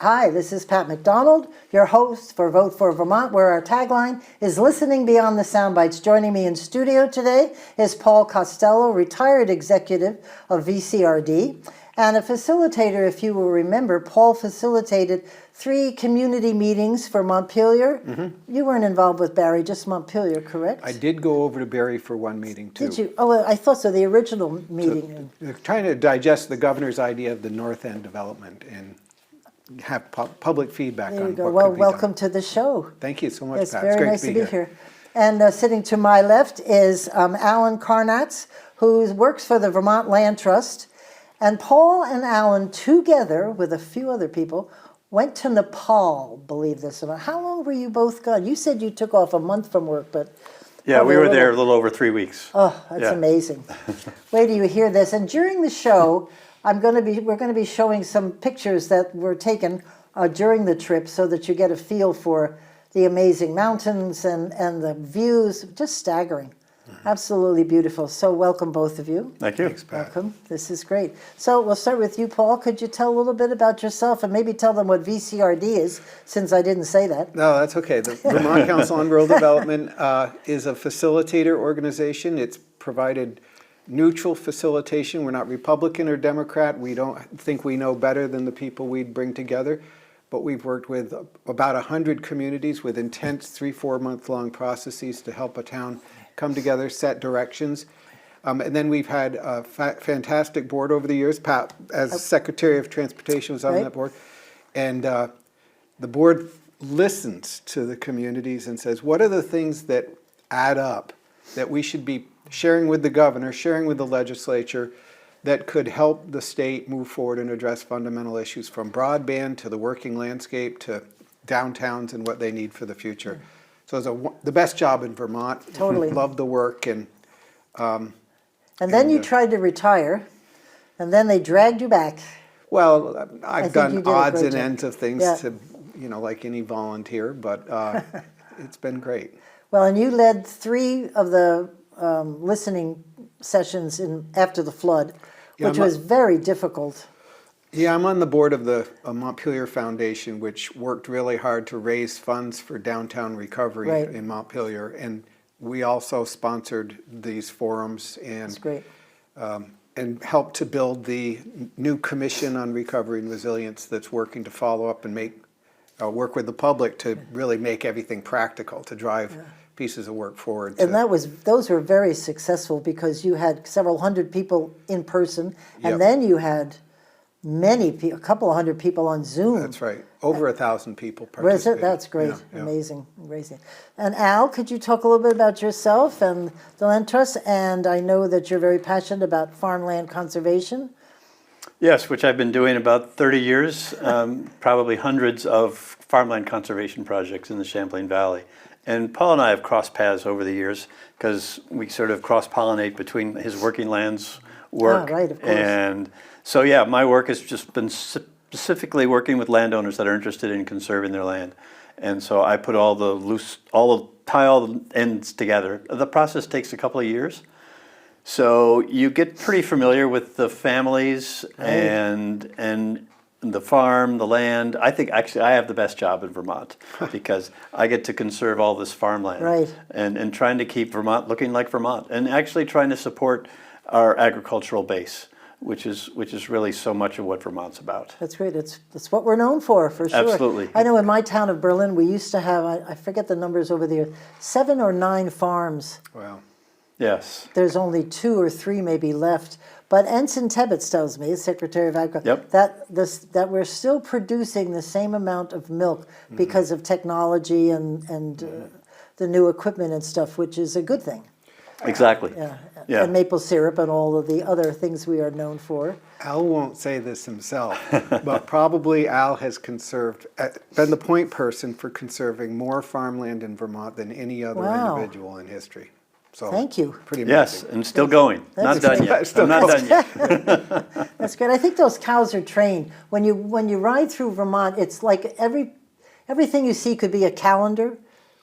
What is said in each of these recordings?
Hi, this is Pat McDonald, your host for Vote for Vermont, where our tagline is Listening Beyond the Soundbites. Joining me in studio today is Paul Costello, retired executive of VCRD, and a facilitator. If you will remember, Paul facilitated 3 community meetings for Montpelier. Mm-hmm. You weren't involved with Barrie, just Montpelier, correct? I did go over to Barrie for one meeting, too. Did you? Oh, well, I thought so, the original meeting. So, trying to digest the governor's idea of the North End development and have public feedback There you on go. what Well, could be welcome done. to the show. Thank you so much, It's Pat. very It's great nice to be here. here. And sitting to my left is Alan Karnatz, who works for the Vermont Land Trust. And Paul and Alan, together with a few other people, went to Nepal, believe this or not. How long were you both gone? You said you took off a month from work, but... Yeah, we were there a little over 3 weeks. Oh, that's amazing. Wait till you hear this. And during the show, we're going to be showing some pictures that were taken during the trip so that you get a feel for the amazing mountains and the views. Just staggering. Absolutely beautiful. So welcome, both of you. Thank you. Thanks, Pat. Welcome. This is great. So we'll start with you, Paul. Could you tell a little bit about yourself and maybe tell them what VCRD is, since I didn't say that? No, that's okay. The Vermont Council on Rural Development is a facilitator organization. It's provided neutral facilitation. We're not Republican or Democrat. We don't think we know better than the people we bring together. But we've worked with about 100 communities with intense 3-4 month long processes to help a town come together, set directions. And then we've had a fantastic board over the years. Pat, as Secretary of Transportation, was on that board. And the board listens to the communities and says, what are the things that add up that we should be sharing with the governor, sharing with the legislature, that could help the state move forward and address fundamental issues, from broadband to the working landscape to downtowns and what they need for the future. So it's the best job in Vermont. Totally. Love the work. And then you tried to retire, and then they dragged you back. Well, I've you done did a odds great and job. ends of things to, like any volunteer, but it's been great. Well, and you led 3 of the listening sessions after the flood, which was very difficult. Yeah, I'm on the board of the Montpelier Foundation, which worked really hard to raise funds for downtown recovery in Montpelier. And we also sponsored these forums and That's great. And helped to build the new Commission on Recovery and Resilience that's working to follow up and work with the public to really make everything practical, to drive pieces of work forward. And those were very successful because you had several hundred people in person, and then you had a couple of hundred people on Zoom. That's right. Over 1,000 people participated. That's great. Yeah. Amazing. And Al, could you talk a little bit about yourself and the Land Trust? And I know that you're very passionate about farmland conservation. Yes, which I've been doing about 30 years, probably hundreds of farmland conservation projects in the Champlain Valley. And Paul and I have crossed paths over the years because we sort of cross-pollinate between his working lands work. Right, of course. And so, yeah, my work has just been specifically working with landowners that are interested in conserving their land. And so I put tie all the ends together. The process takes a couple of years. So you get pretty familiar with the families and the farm, the land. I think actually I have the best job in Vermont because I get to conserve all this farmland and trying to keep Vermont looking like Vermont and actually trying to support our agricultural base, which is really so much of what Vermont's about. That's great. That's what we're known for sure. Absolutely. I know in my town of Berlin, we used to have, I forget the numbers over there, 7 or 9 farms. Wow. Yes. There's only 2 or 3 maybe left. But Ensign Tebbets tells me, Secretary of Agriculture, that we're still producing the same amount of milk because of technology and the new equipment and stuff, which is a good thing. Exactly. Yeah. And maple syrup and all of the other things we are known for. Al won't say this himself, but probably Al has been the point person for conserving more farmland in Vermont than any other individual in history. So thank you. Pretty amazing. Yes, and still going. Not done yet. I'm not done yet. That's good. I think those cows are trained. When you ride through Vermont, it's like everything you see could be a calendar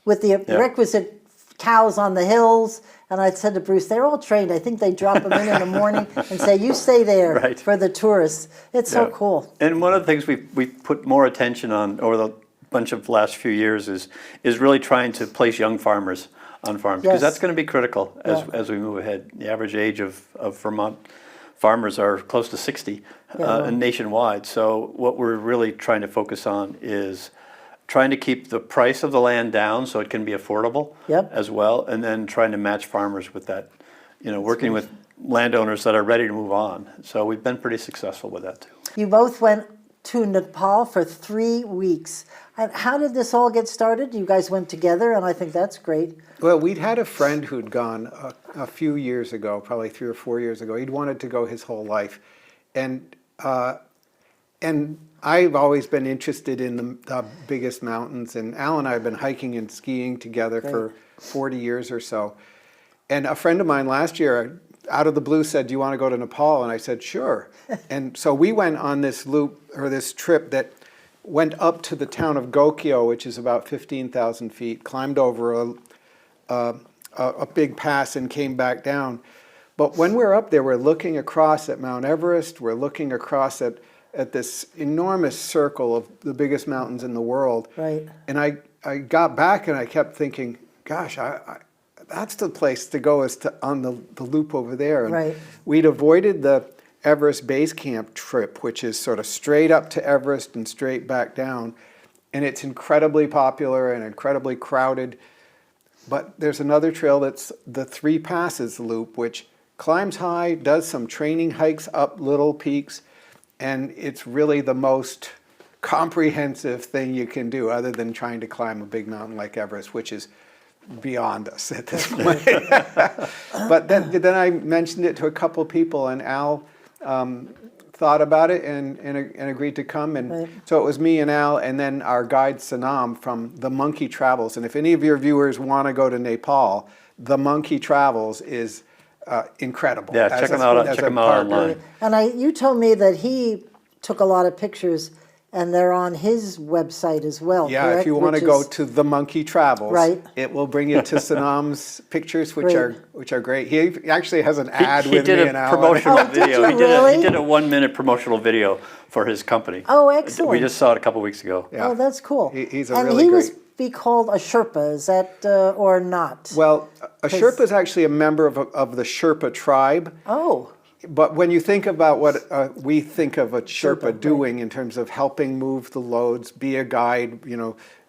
with the requisite cows on the hills. And I said to Bruce, they're all trained. I think they drop them in the morning and say, you stay there Right. for the tourists. It's so Yeah. cool. And one of the things we've put more attention on over the bunch of last few years is really trying to place young farmers on farms, because Yes. that's going to be critical as we move ahead. The average age of Vermont farmers are close to 60 and nationwide. So what we're really trying to focus on is trying to keep the price of the land down so it can be affordable as well, and then trying to match farmers with that, working with landowners that are ready to move on. So we've been pretty successful with that too. You both went to Nepal for 3 weeks. And how did this all get started? You guys went together, and I think that's great. Well, we'd had a friend who'd gone a few years ago, probably 3 or 4 years ago. He'd wanted to go his whole life. And I've always been interested in the biggest mountains. And Al and I have been hiking and skiing together for 40 years or so. And a friend of mine last year, out of the blue, said, do you want to go to Nepal? And I said, sure. And so we went on this loop, or this trip that went up to the town of Gokyo, which is about 15,000 feet, climbed over a big pass and came back down. But when we're up there, we're looking across at Mount Everest, we're looking across at this enormous circle of the biggest mountains in the world. Right. And I got back and I kept thinking, gosh, that's the place to go, is on the loop over there. And Right. we'd avoided the Everest Base Camp trip, which is sort of straight up to Everest and straight back down. And it's incredibly popular and incredibly crowded. But there's another trail that's the Three Passes loop, which climbs high, does some training hikes up little peaks, and it's really the most comprehensive thing you can do, other than trying to climb a big mountain like Everest, which is beyond us at this point. But then I mentioned it to a couple people, and Al thought about it and agreed to come. And so it was me and Al, and then our guide Sanam from The Monkey Travels. And if any of your viewers want to go to Nepal, The Monkey Travels is incredible. Yeah, check them out online. And you told me that he took a lot of pictures, and they're on his website as well. Yeah, correct? if you want to go to The Monkey Travels, Right. it will bring you to Sanam's pictures, which are great. He actually has an ad He with did me a and Al. promotional Oh, did video. you He did really? he did a 1-minute promotional video for his company. Oh, excellent. We just saw it a couple weeks ago. Yeah. Oh, that's cool. He's a and really he great. was be called a Sherpa, is that or not? Well, a Sherpa is actually a member of the Sherpa tribe. Oh, But when you think about what we think of a Sherpa right. doing in terms of helping move the loads, be a guide,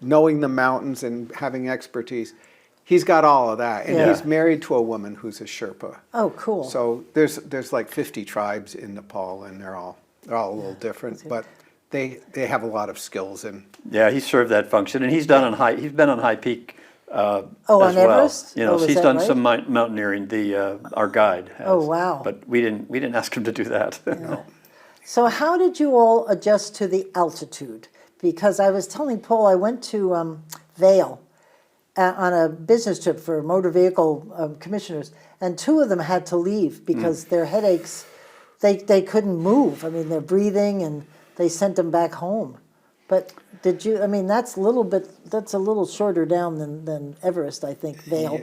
knowing the mountains and having expertise, he's got all of that. And he's married to a woman who's a Sherpa. oh, cool. So there's like 50 tribes in Nepal, and they're all a little different, but they have a lot of skills in. Yeah, he served that function, and he's been on High Peak on as well. Everest? You know, Oh, so is he's that done right? some mountaineering. Our guide has. Oh, wow. But we didn't ask him to do that. So how did you all adjust to the altitude? Because I was telling Paul, I went to Vail on a business trip for motor vehicle commissioners, and 2 of them had to leave because their headaches, they couldn't move. I mean, they're breathing, and they sent them back home. But did you, that's a little shorter down than Everest, I think, Vail.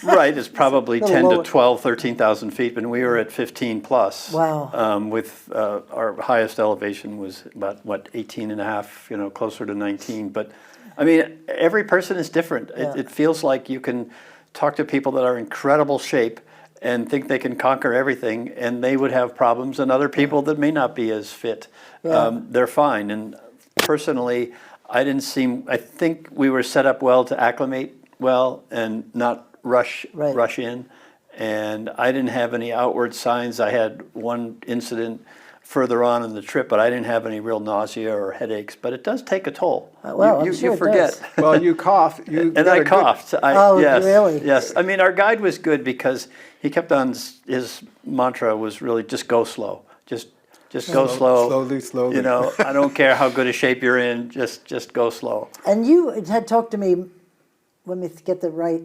Right, it's probably Little 10 lower. to 12, 13,000 feet, but we were at 15 plus. Wow. With our highest elevation was about 18 and a half, closer to 19. But every person is different. It feels like you can talk to people that are in incredible shape and think they can conquer everything, and they would have problems, and other people that may not be as fit, they're fine. And personally, I think we were set up well to acclimate well and not rush in. And I didn't have any outward signs. I had one incident further on in the trip, but I didn't have any real nausea or headaches. But it does take a toll. Well, I'm you sure it forget. does. Well, you cough. And I coughed. Yes, really? Yes. Our guide was good because he kept on, his mantra was really just go slow. Just go slow. Slowly. I don't care how good a shape you're in, just go slow. And you had talked to me, let me get that right,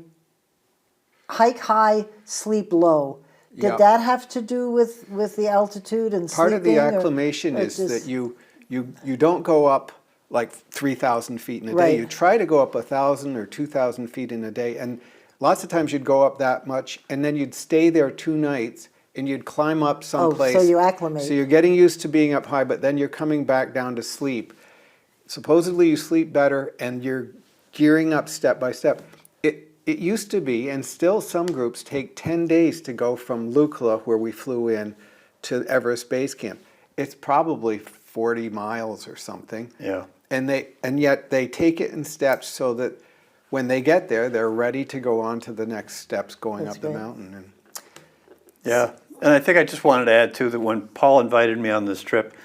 hike high, sleep low. Did that have to do with the altitude and Part of the sleeping, or- acclimation or is just- that you don't go up like 3,000 feet in a day. Right. You try to go up 1,000 or 2,000 feet in a day. And lots of times you'd go up that much, and then you'd stay there 2 nights, and you'd climb up someplace. so you acclimate. So you're getting used to being up high, but then you're coming back down to sleep. Supposedly you sleep better, and you're gearing up step by step. It used to be, and still some groups take 10 days to go from Lukla, where we flew in, to Everest Base Camp. It's probably 40 miles or something. Yeah. And yet they take it in steps so that when they get there, they're ready to go on to the next steps going That's up the great. mountain. And Yeah, and I think I just wanted to add too that when Paul invited me on this trip,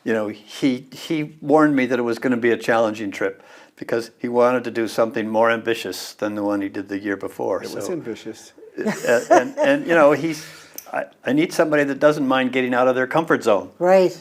you know, he warned me that it was going to be a challenging trip because he wanted to do something more ambitious than the one he did the year before. it was ambitious. and you know, I need somebody that doesn't mind getting out of their comfort zone. Right.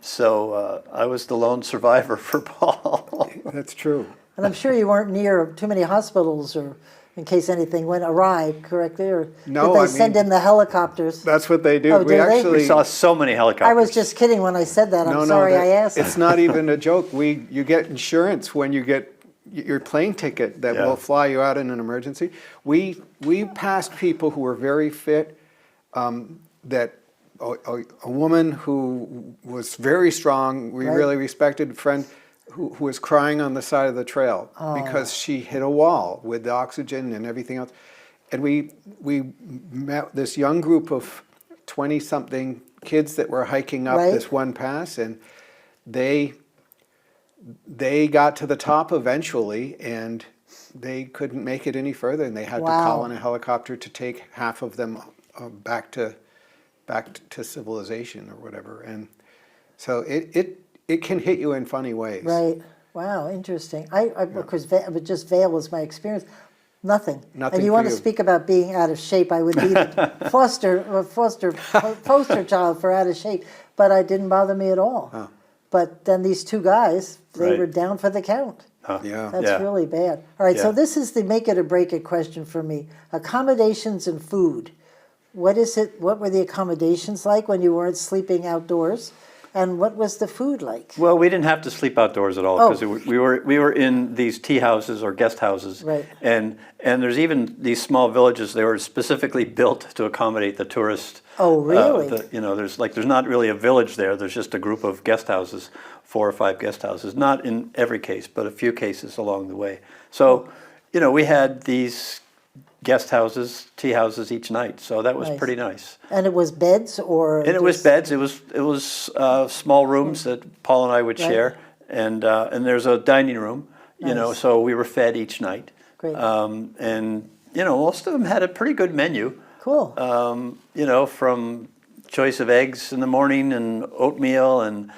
So I was the lone survivor for Paul. That's true. And I'm sure you weren't near too many hospitals or in case anything went awry, correctly? Or No, did I they send mean- in the helicopters? That's what they do. Oh, do they? We saw so many helicopters. I was just kidding when I said that. I'm sorry I asked. It's not even a joke. You get insurance when you get your plane ticket that Yeah. will fly you out in an emergency. We passed people who were very fit. That a woman who was very strong, we Right. really respected, friend who was crying on the side of the trail because she hit a wall with the oxygen and everything else. And we met this young group of 20-something kids that were hiking up Right. this one pass, and they got to the top eventually, and they couldn't make it any further, and they had to call Wow. in a helicopter to take half of them back to civilization or whatever. And so it can hit you in funny ways. Right. Wow, interesting. Of course, but just Vail was my experience. Nothing. Nothing And you for want to you. speak about being out of shape? I would be the poster child for out of shape, but it didn't bother me at all. But then these two guys, they Right. were down for the count. Yeah. That's Yeah. really bad. All right, so Yeah. this is the make it or break it question for me. Accommodations and food. What is it? What were the accommodations like when you weren't sleeping outdoors? And what was the food like? Well, we didn't have to sleep outdoors at all Oh. because we were in these tea houses or guest houses, Right. and there's even these small villages. They were specifically built to accommodate the tourist. Oh, really? There's not really a village there. There's just a group of guest houses, 4 or 5 guest houses. Not in every case, but a few cases along the way. So, we had these guest houses, tea houses each night. So that was Nice. pretty nice. And it was beds or? And it was just- beds. It was small rooms that Paul and I would Right. share, and there's a dining room. Nice. So we were fed each night. Great. And most of them had a pretty good menu. Cool. From choice of eggs in the morning and oatmeal and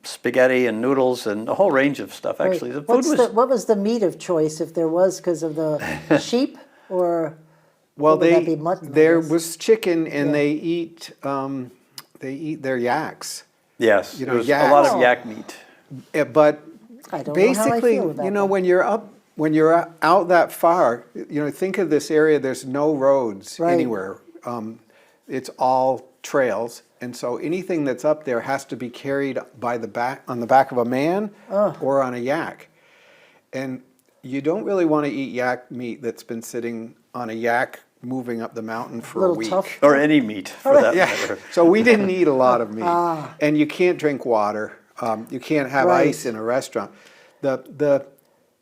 spaghetti and noodles and a whole range of stuff. Right. Actually, the food What was the meat of choice, if there was, because of the sheep or? Well, what would that be, mutton, I there guess? was chicken, and Yeah. they eat their yaks. yes, You there know, was a lot yak. of yak meat. But I don't know how I basically, feel about that. when you're out that far, think of this area. There's no roads Right. anywhere. It's all trails, and so anything that's up there has to be carried on the back of a man or on a yak. And you don't really want to eat yak meat that's been sitting on a yak moving up the mountain for a Little week. tough. Or any meat, for that Yeah, matter. so we didn't eat a lot of meat, and you can't drink water. You can't have Right. ice in a restaurant. The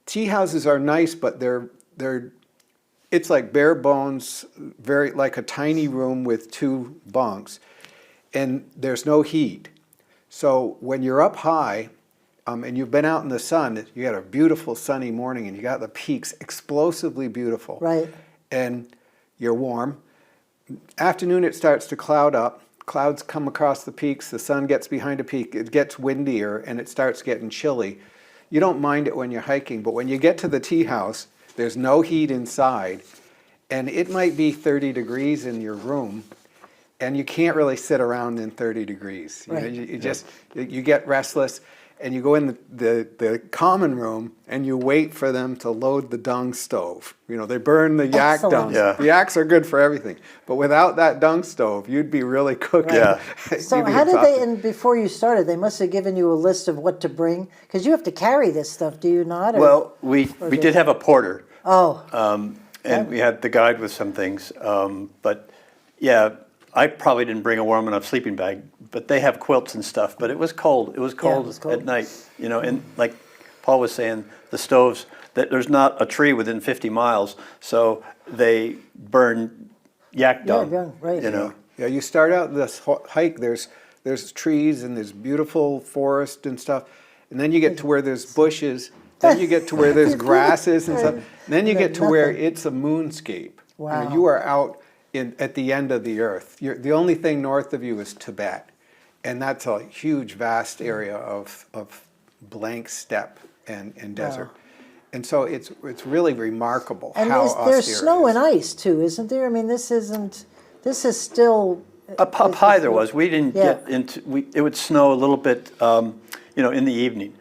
tea houses are nice, but it's like bare bones, very like a tiny room with 2 bunks, and there's no heat. So when you're up high, and you've been out in the sun, you got a beautiful sunny morning, and you got the peaks explosively beautiful, Right. and you're warm. Afternoon, it starts to cloud up. Clouds come across the peaks. The sun gets behind a peak. It gets windier, and it starts getting chilly. You don't mind it when you're hiking, but when you get to the tea house, there's no heat inside, and it might be 30 degrees in your room, and you can't really sit around in 30 degrees. Right. You get restless. And you go in the common room and you wait for them to load the dung stove. They burn the yak Excellent. dung. Yeah. The yaks are good for everything. But without that dung stove, you'd be really cooking. Yeah. So You'd be how did exhausted. they, and before you started, they must have given you a list of what to bring? Because you have to carry this stuff, do you not? Or- Well, we did have a porter. Oh, And we had the guide with some things. But yeah, I probably didn't bring a warm enough sleeping bag, but they have quilts and stuff. But it was cold. It was cold, at night, you know, and like Paul was saying, the stoves, that there's not a tree within 50 miles, so they burn yak dung, right. you know. Yeah, you start out this hike, there's trees and there's beautiful forest and stuff, and then you get to where there's bushes, then you get to where there's grasses and stuff, and then you get to where it's a moonscape. Wow. You are out at the end of the earth. The only thing north of you is Tibet, and that's a huge, vast area of blank steppe and desert. Wow. And so it's really remarkable And how there's austere snow it is. and ice too, isn't there? I mean, this is still... Up high there was. We didn't Yeah. get into, it would snow a little bit, you know, in the evening.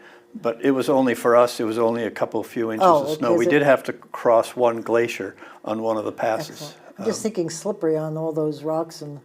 But it was only for us, it was only a few inches Oh, of okay, snow. We is it- did have to cross one glacier on one of the passes. I'm just thinking slippery on all those rocks and...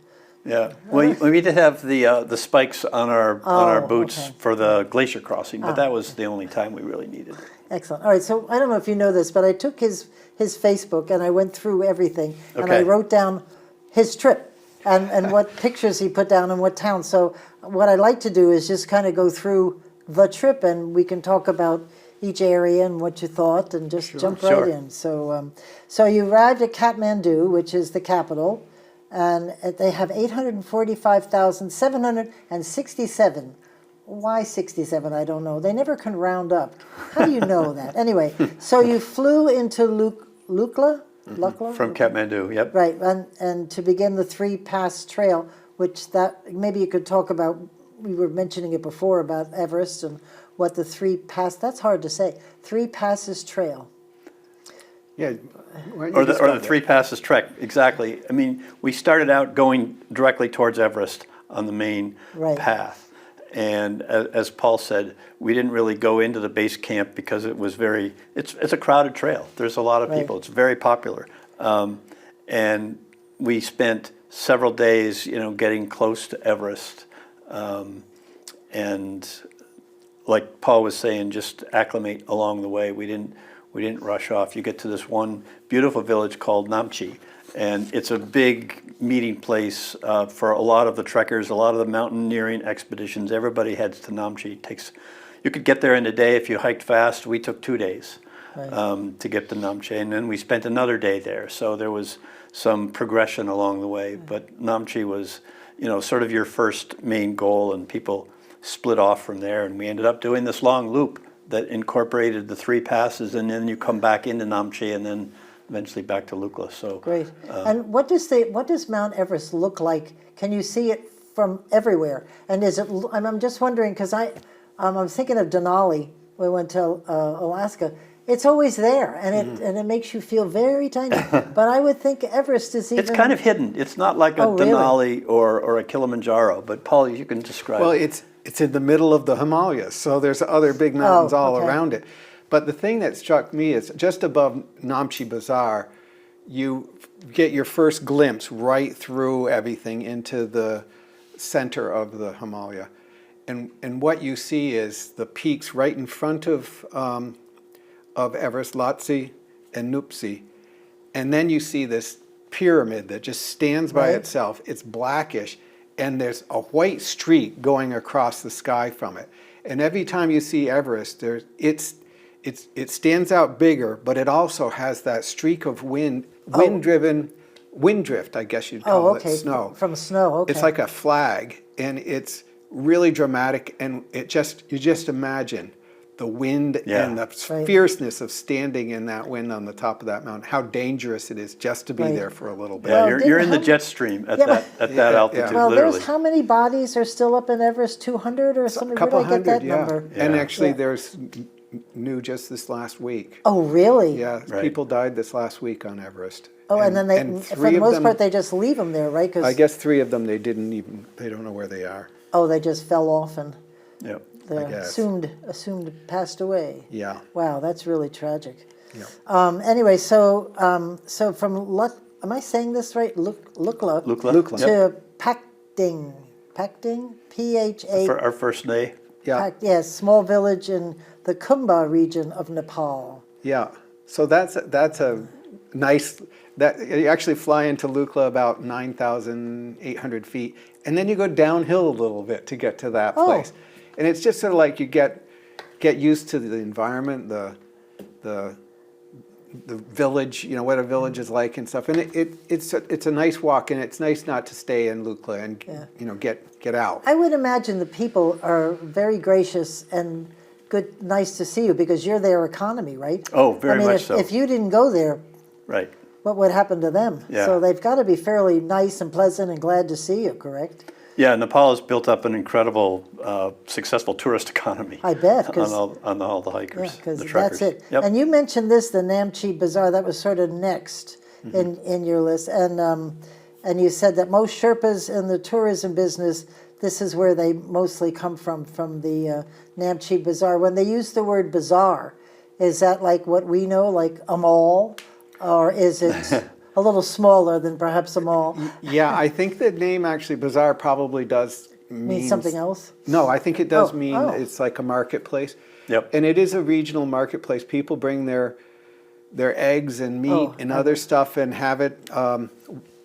Yeah, we did have the spikes on our boots okay. for the glacier crossing, but that was the only time we really needed it. Excellent. All right, so I don't know if you know this, but I took his Facebook and I went through everything. And I Okay. wrote down his trip and what pictures he put down and what towns. So what I'd like to do is just kind of go through the trip and we can talk about each area and what you thought and just jump right Sure. in. So, so you arrived at Kathmandu, which is the capital, and they have 845,767. Why 67? I don't know. They never can round up. How do you know that? Anyway, so you flew into Lukla? From Kathmandu, yep. Right, and to begin the Three Pass Trail, which that maybe you could talk about. We were mentioning it before about Everest and what the Three Pass. That's hard to say. Three Passes Trail. Yeah. why don't you Or the describe Three that? Passes Trek, exactly. I mean, we started out going directly towards Everest on the main Right. path. And as Paul said, we didn't really go into the base camp because it was it's a crowded trail. There's a lot of Right. people. It's very popular. And we spent several days, you know, getting close to Everest. And like Paul was saying, just acclimate along the way. We didn't rush off. You get to this one beautiful village called Namchi, and it's a big meeting place for a lot of the trekkers, a lot of the mountaineering expeditions. Everybody heads to Namchi. You could get there in a day if you hiked fast. We took 2 days to get to Namchi, and then we spent another day there. So there was some progression along the way, but Namchi was, you know, sort of your first main goal, and people split off from there, and we ended up doing this long loop that incorporated the three passes, and then you come back into Namchi, and then eventually back to Lukla. So Great. And what does Mount Everest look like? Can you see it from everywhere? And is it? I'm just wondering because I'm thinking of Denali. We went to Alaska. It's always there, and it makes you feel very tiny. But I would think Everest is even. it's kind of hidden. It's not like a Oh, really? Denali or a Kilimanjaro. But Paul, you can describe. Well, it. it's in the middle of the Himalayas, so there's other big mountains all okay. around it. But the thing that struck me is just above Namchi Bazaar, you get your first glimpse right through everything into the center of the Himalaya. And what you see is the peaks right in front of Everest, Lhotse and Nuptse. And then you see this pyramid that just stands by Right. itself. It's blackish, and there's a white streak going across the sky from it. And every time you see Everest, it stands out bigger, but it also has that streak of wind drift, I guess you'd call okay. it, snow. From snow. Okay. It's like a flag, and it's really dramatic, and you just imagine the wind Yeah. and the Right. fierceness of standing in that wind on the top of that mountain, how dangerous it is just to be Right. there for a little bit. yeah, Well, you're didn't in the have- jet stream at Yeah, that Yeah, altitude, well, literally. there's how many bodies are still up in Everest? 200 or something? A couple Where did I get hundred, that yeah. number? And Yeah. actually, Yeah. there's new just this last week. Oh, really? Yeah, Right. people died this last week on Everest. Oh, and then for three the of most them- part, they just leave them there, right? 'Cause I guess 3 of them, they don't know where they are. oh, they just fell off and Yep. they're guess. assumed passed away. Yeah. Wow, that's really tragic. Yeah. Anyway, so from am I saying this right? Lukla Lukla. to Yep. Pakding, Pha. For our first day. Yeah. Yes, small village in the Kumbha region of Nepal. Yeah, so that's a nice, that you actually fly into Lukla about 9,800 feet, and then you go downhill a little bit to get to that place. And it's just sort of like you get used to the environment, the village, you know, what a village is like and stuff. And it's a nice walk, and it's nice not to stay in Lukla and you know, get out. I would imagine the people are very gracious and good, nice to see you, because you're their economy, right? Oh, very much so. If you didn't go there, Right. what would happen to them? Yeah. So they've got to be fairly nice and pleasant and glad to see you, correct? Yeah, Nepal has built up an incredible, successful tourist economy. I bet, on all the hikers, Yeah, because the trekkers. that's it. Yep. And you mentioned this, the Namchi Bazaar, that was sort of next in your list. And you said that most Sherpas in the tourism business, this is where they mostly come from the Namchi Bazaar. When they use the word bazaar, is that like what we know, like a mall? Or is it a little smaller than perhaps a mall? Yeah, I think the name actually, bazaar, probably does Means something else? No, I think it does Oh, mean oh. it's like a marketplace. Yep. And it is a regional marketplace. People bring their eggs and meat and other stuff and have it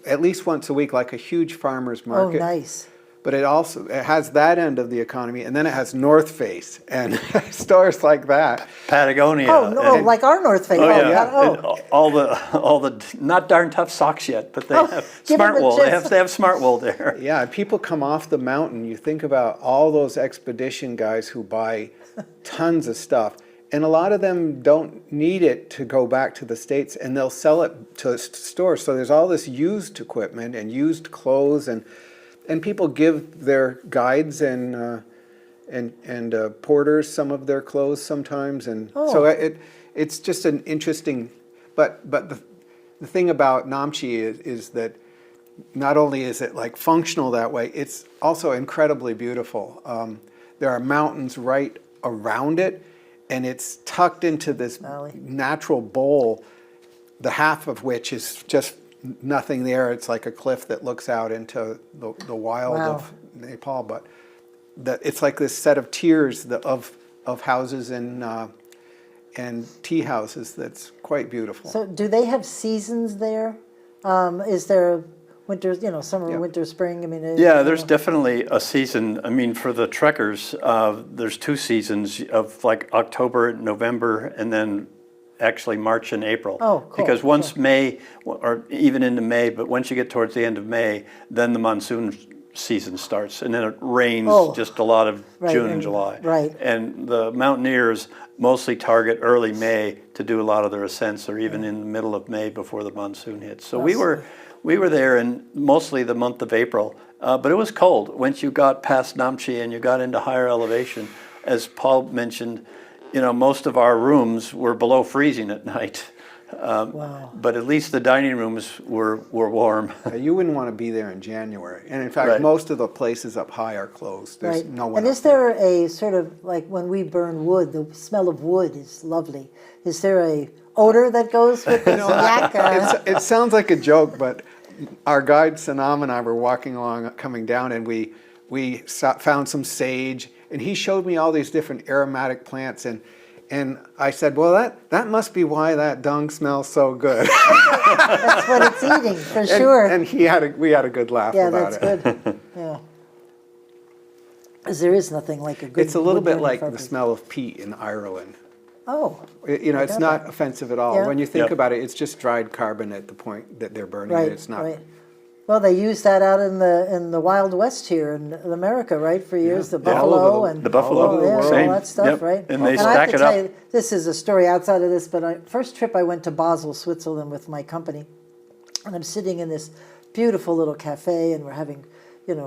at least once a week, like a huge farmer's market. Oh, nice. But it has that end of the economy, and then it has North Face and stores like that. Patagonia. Oh, no, and- like our North Face. Oh, yeah. Oh. And all the not darn tough socks yet, but they have give smart them a wool. They gist. have smart wool there. Yeah, and people come off the mountain. You think about all those expedition guys who buy tons of stuff, and a lot of them don't need it to go back to the States, and they'll sell it to stores. So there's all this used equipment and used clothes, and people give their guides and porters some of their clothes sometimes, and so it's just an interesting. But the thing about Namchi is that not only is it like functional that way, it's also incredibly beautiful. There are mountains right around it, and it's tucked into this natural bowl, the half of which is just nothing there. It's like a cliff that looks out into the wild of Nepal, but it's like this set of tiers of houses and tea houses that's quite beautiful. So do they have seasons there? Is there winter, summer, winter, spring? I mean, Yeah, there's definitely a season. I mean, for the trekkers, there's two seasons of like October, November, and then actually March and April. Oh, cool. Because once May, or even into May, but once you get towards the end of May, then the monsoon season starts, and then it rains just a lot of June and July. Right. And the mountaineers mostly target early May to do a lot of their ascents, or even in the middle of May before the monsoon hits. So we were there in mostly the month of April, but it was cold. Once you got past Namchi and you got into higher elevation, as Paul mentioned, most of our rooms were below freezing at night. But at least the dining rooms were warm. You wouldn't want to be there in January. And in fact, most of the places up high are closed. There's no one And up is there a sort of, like when we burn wood, the smell of wood is lovely. Is there a odor that goes with the yak? It sounds like a joke, but our guide Sanam and I were walking along, coming down, and we found some sage, and he showed me all these different aromatic plants, and I said, well, that must be why that dung smells so good. That's what it's eating, for sure. And we had a good laugh about it. Yeah, that's good. Yeah. Because there is nothing like a good It's a little bit wood-burning like the fireplace. smell of peat in Ireland. Oh. It's got not that. offensive at all. Yeah. When you think Yep. about it, it's just dried carbon at the point that they're burning Right, it. It's not. right. Well, they use that out in the Wild West here in America, right? For years, the Yeah, all over buffalo the- and The buffalo, oh, yeah, same. all that stuff, Yep. right? And they I have stack to it tell up. you, this is a story outside of this, but first trip I went to Basel, Switzerland with my company, and I'm sitting in this beautiful little cafe, and we're having,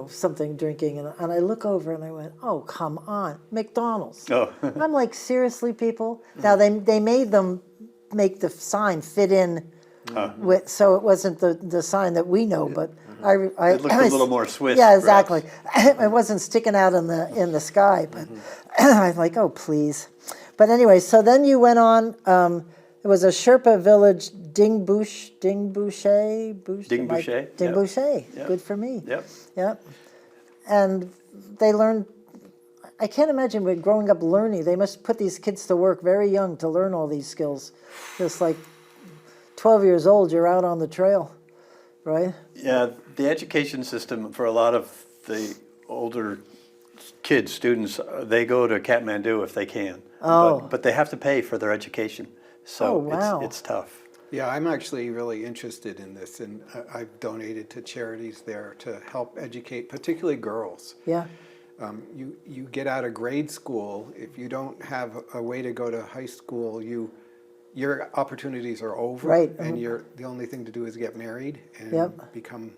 something drinking, and I look over and I went, oh, come on, McDonald's. Oh. I'm like, seriously, people? Now, they made them make the sign fit in, so it wasn't the sign that we know, but I It looked a little more Swiss, Yeah, perhaps. exactly. It wasn't sticking out in the sky, but I'm like, oh, please. But anyway, so then you went on. It was a Sherpa village, Dingbouche. Dingbouche, Dingbouche. Yep. Good for me. Yep. Yep. And they learned. I can't imagine with growing up learning. They must put these kids to work very young to learn all these skills. Just like 12 years old, you're out on the trail, right? Yeah, the education system for a lot of the older kids, students, they go to Kathmandu if they can. Oh. But they have to pay for their education. So Oh, wow. it's tough. Yeah, I'm actually really interested in this, and I've donated to charities there to help educate, particularly girls. Yeah. You get out of grade school, if you don't have a way to go to high school, your opportunities are over. Right. And the only thing to do is get married and Yep. become,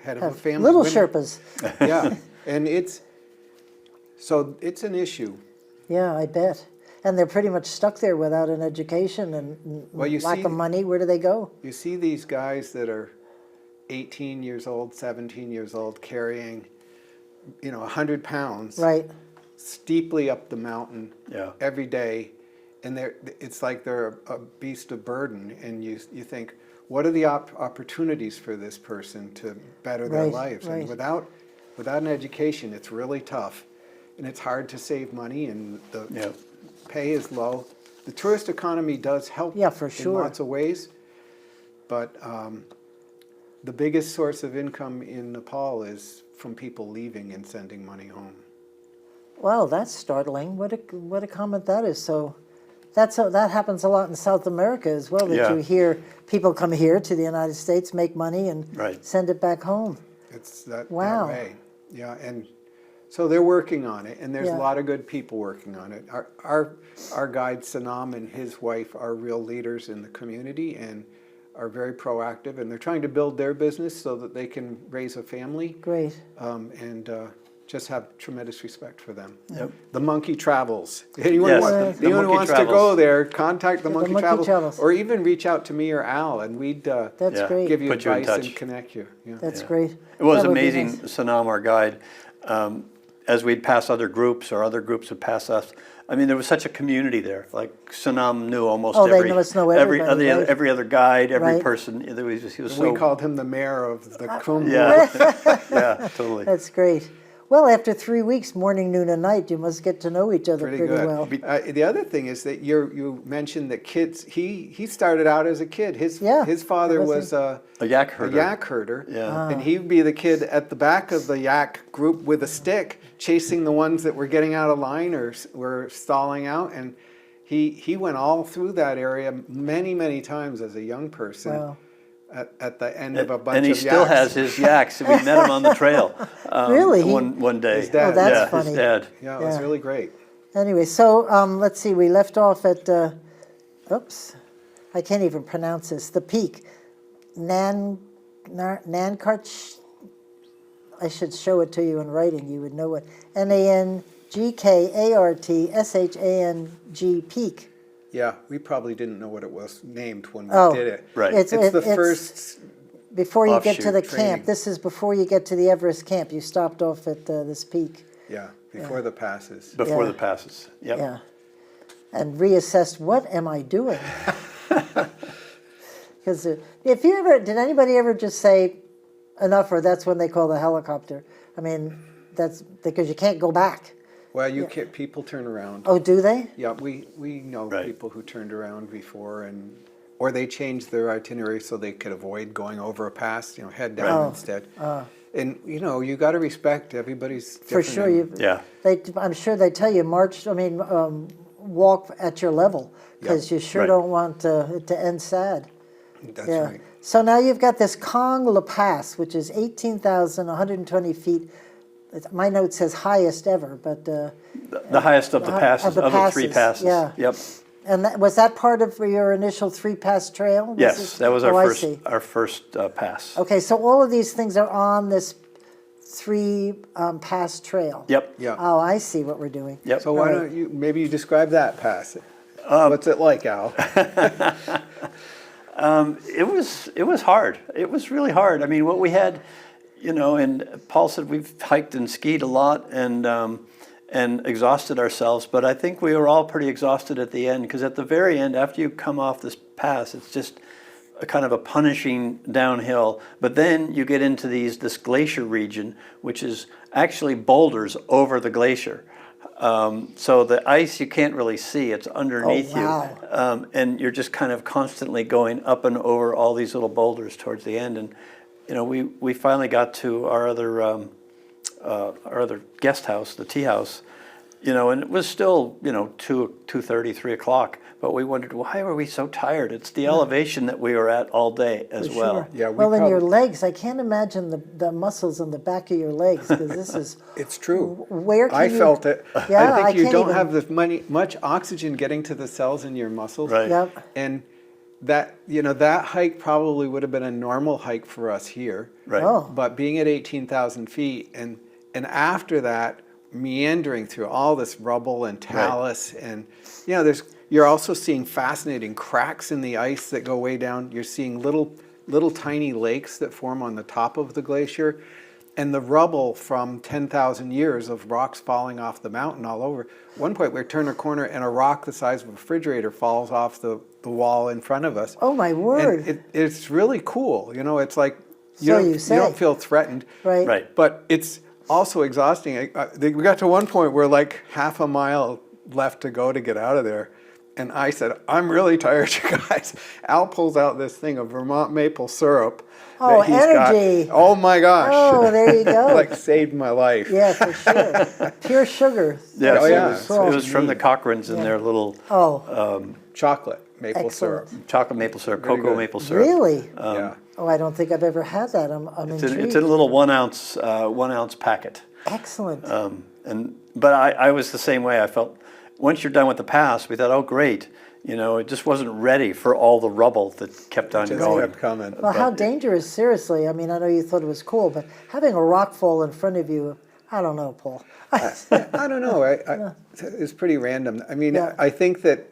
head of a Have family. little Women- Sherpas. Yeah, and it's an issue. Yeah, I bet. And they're pretty much stuck there without an education and Well, you lack see- of money. Where do they go? You see these guys that are 18 years old, 17 years old, carrying, 100 pounds. Right. Steeply up the mountain Yeah. every day, and it's like they're a beast of burden, and you think, what are the opportunities for this person to better their Right, lives? right. And without an education, it's really tough, and it's hard to save money, and the Yeah. pay is low. The tourist economy does help Yeah, for in sure. lots of ways, but the biggest source of income in Nepal is from people leaving and sending money home. Well, that's startling. What a comment that is. So that happens a lot in South America as well, that Yeah. you hear people come here to the United States, make money, and Right. send it back home. It's that Wow. way. Yeah, and so they're working on it, and there's Yeah. a lot of good people working on it. Our guide Sanam and his wife are real leaders in the community and are very proactive, and they're trying to build their business so that they can raise a family. Great. And just have tremendous respect for them. Yep. The Monkey Travels. Anyone, Yes, anyone the who Monkey wants to Travels. go there, contact the Monkey Monkey Travels, Travels. or even reach out to me or Al, and we'd That's Yeah. great. give you Put you in advice and touch. connect you. Yeah. That's Yeah. great. It was That would be amazing, nice. Sanam, our guide, as we'd pass other groups or other groups would pass us. I mean, there was such a community there. Like Sanam knew almost Oh, they every, must know everybody, right? every other guide, every Right. person. He was We so, called him the mayor of the Kumbh. yeah, yeah, totally. That's great. Well, after 3 weeks, morning, noon, and night, you must get to know each other Pretty pretty good. well. The other thing is that you mentioned that kids. He started out as a kid. His father He was wasn't- A yak herder. a yak herder. Yeah. And he'd be the kid at the back of the yak group with a stick, chasing the ones that were getting out of line or were stalling out. And he went all through that area many, many times as a young person. Wow. At the end of a bunch And he of still yaks. has his yaks. We met him on the trail. Really? One day. His dad. Oh, that's yeah, funny. his dad. Yeah, it was Yeah. really great. Anyway, so let's see. We left off at, oops, I can't even pronounce this. The peak, Nankarch. I should show it to you in writing. You would know it. Nangartshang peak. Yeah, we probably didn't know what it was named when we Oh, did it. Right. It's the first. Before you get to the offshoot camp. training. This is before you get to the Everest camp. You stopped off at this peak. Yeah, before the passes. Before Yeah. the passes. Yep. Yeah. And reassessed, what am I doing? Because did anybody ever just say enough, or that's when they call the helicopter? I mean, that's because you can't go back. Well, people turn around. Oh, do they? Yeah, we know Right. people who turned around before, or they changed their itinerary so they could avoid going over a pass. Head down Oh. instead. And you got to respect everybody's For different. sure. and- Yeah. I'm sure they tell you walk at your level, because you sure Right. don't want it to end sad. That's Yeah. right. So now you've got this Kong La Pass, which is 18,120 feet. My note says highest ever, but The highest of the passes, the of the three passes, passes. yeah. Yep. and was that part of your initial 3-pass trail? Was Yes, this- that was oh, our I first see. pass. Okay, so all of these things are on this 3-pass trail. Yep. Yeah. Oh, I see what we're doing. Yep. So why Right. don't maybe you describe that pass? What's it like, Al? It was hard. It was really hard. I mean, what we had, and Paul said we've hiked and skied a lot and exhausted ourselves, but I think we were all pretty exhausted at the end, because at the very end, after you come off this pass, it's just a kind of a punishing downhill. But then you get into this glacier region, which is actually boulders over the glacier. So the ice you can't really see; it's underneath wow. you, and you're just kind of constantly going up and over all these little boulders towards the end. And we finally got to our other guest house, the tea house, and it was still 2:30, 3 o'clock. But we wondered, why were we so tired? It's the elevation that we were at all day as For well. sure. Yeah, we well, and your probably- legs, I can't imagine the muscles on the back of your legs, because this is, It's true. where can I you... felt it. Yeah, I I think you can't don't even- have much oxygen getting to the cells in your muscles. Right. Yep. And that that hike probably would have been a normal hike for us here. Right. Oh. But being at 18,000 feet and after that, meandering through all this rubble and talus and you're also seeing fascinating cracks in the ice that go way down. You're seeing little tiny lakes that form on the top of the glacier, and the rubble from 10,000 years of rocks falling off the mountain all over. At one point we turn a corner and a rock the size of a refrigerator falls off the wall in front of us. Oh, my word. And it's really cool. It's like So you say. you don't feel threatened. Right. Right. But it's also exhausting. We got to one point where like half a mile left to go to get out of there. And I said, I'm really tired, you guys. Al pulls out this thing of Vermont maple syrup. Oh, that he's got. energy. Oh my gosh. Oh, there you go. Like saved my life. Yeah, for sure. Pure sugar. Yes, Oh, yeah. it was from the Cochranes and their little Chocolate maple Excellent. syrup. chocolate maple syrup, Very cocoa good. maple syrup. Really? Yeah. Oh, I don't think I've ever had that. I'm It's intrigued. in a little 1 ounce packet. Excellent. But I was the same way. I felt once you're done with the pass, we thought, oh great, it just wasn't ready for all the rubble that kept on Just going. kept coming. Well, how dangerous, seriously. I mean, I know you thought it was cool, but having a rock fall in front of you, I don't know, Paul. I don't know. It's pretty random. I mean, Yeah. I think that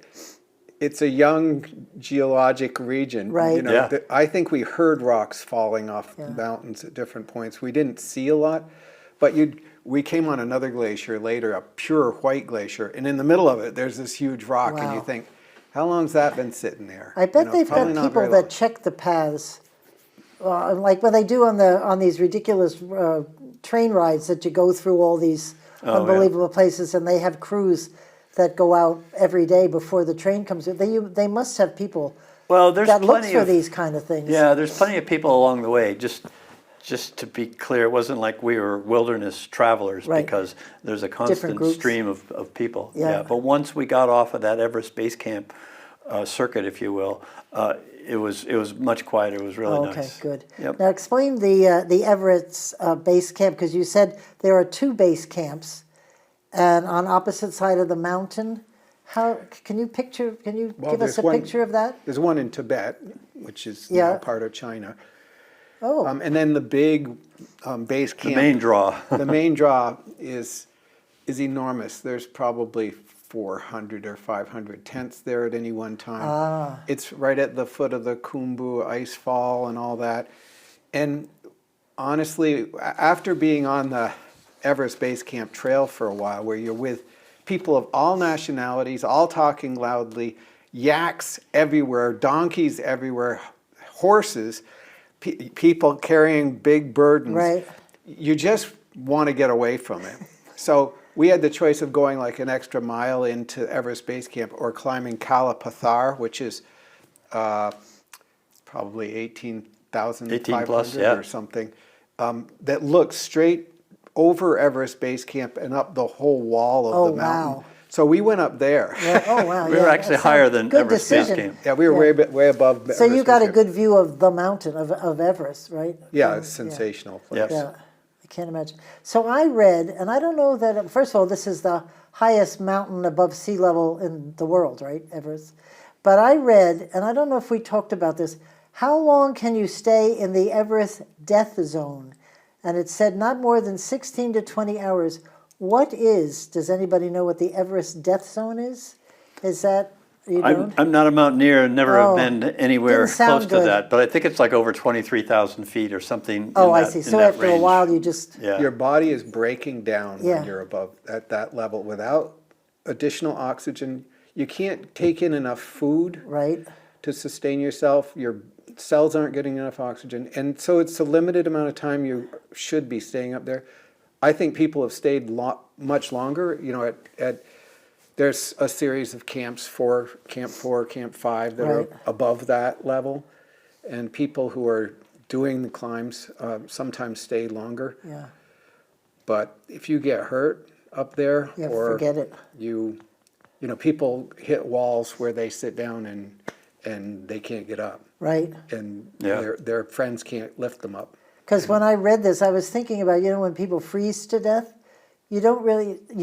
it's a young geologic region. Right. Yeah. I think we heard rocks falling off the mountains at different points. We didn't see a lot, but we came on another glacier later, a pure white glacier, and in the middle of it, there's this huge rock, and you Wow. think, how long's that been sitting there? I bet they've probably got not people very that long. check the paths, like what they do on these ridiculous train rides that you go through all these Oh, yeah. unbelievable places, and they have crews that go out every day before the train comes in. They must have people Well, there's that looks plenty for of these kind of things. yeah, there's plenty of people along the way. Just to be clear, it wasn't like we were wilderness travelers Right. because there's a constant groups. stream of people. Yeah. But once we got off of that Everest Base Camp circuit, if you will, it was much quieter. It was really Oh, okay, nice. good. Yep. Now explain the Everest base camp, because you said there are two base camps, and on opposite side of the mountain. How can you Well, give us there's a one- picture of that? There's one in Tibet, which is Yeah. now part of China. Oh, And then the big base The camp. main draw. The main draw is enormous. There's probably 400 or 500 tents there at any one time. It's right at the foot of the Khumbu ice fall and all that. And honestly, after being on the Everest Base Camp trail for a while, where you're with people of all nationalities, all talking loudly, yaks everywhere, donkeys everywhere, horses, people carrying big burdens. Right. You just want to get away from it. So we had the choice of going like an extra mile into Everest Base Camp or climbing Kalapathar, which is probably 18,500 18 plus, yeah. or something, that looks straight over Everest Base Camp and up the whole wall of Oh, the mountain. wow. So we went up there. yeah, oh wow. We were yeah, actually that higher sounds- than good Everest Base decision. Camp. Yeah, we were way above So you Everest got Base a Camp. good view of the mountain of Everest, right? Yeah, it's sensational place. Yes. Yeah, I can't imagine. So I read, and I don't know that, first of all, this is the highest mountain above sea level in the world, right, Everest? But I read, and I don't know if we talked about this, how long can you stay in the Everest death zone? And it said not more than 16 to 20 hours. Does anybody know what the Everest death zone is? Is that, you don't? I'm not a mountaineer and never Oh, have been anywhere didn't sound close to good. that, but I think it's like over 23,000 feet or something. Oh, in I that- see. in So that after a range. while, you just, Yeah. Your body is breaking down Yeah. when you're above at that level. Without additional oxygen, you can't take in enough food right? to sustain yourself. Your cells aren't getting enough oxygen. And so it's a limited amount of time you should be staying up there. I think people have stayed much longer. You know, there's a series of camps, Camp 4, Camp 5, that Right. are above that level. And people who are doing the climbs sometimes stay longer. Yeah. But if you get hurt up there, Yeah, or forget it. you know, people hit walls where they sit down and they can't get up. Right. And Yeah. their friends can't lift them up. Because when I read this, I was thinking about, when people freeze to death, you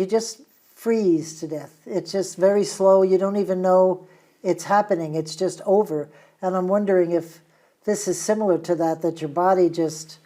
just freeze to death. It's just very slow. You don't even know it's happening. It's just over. And I'm wondering if this is similar to that your body just,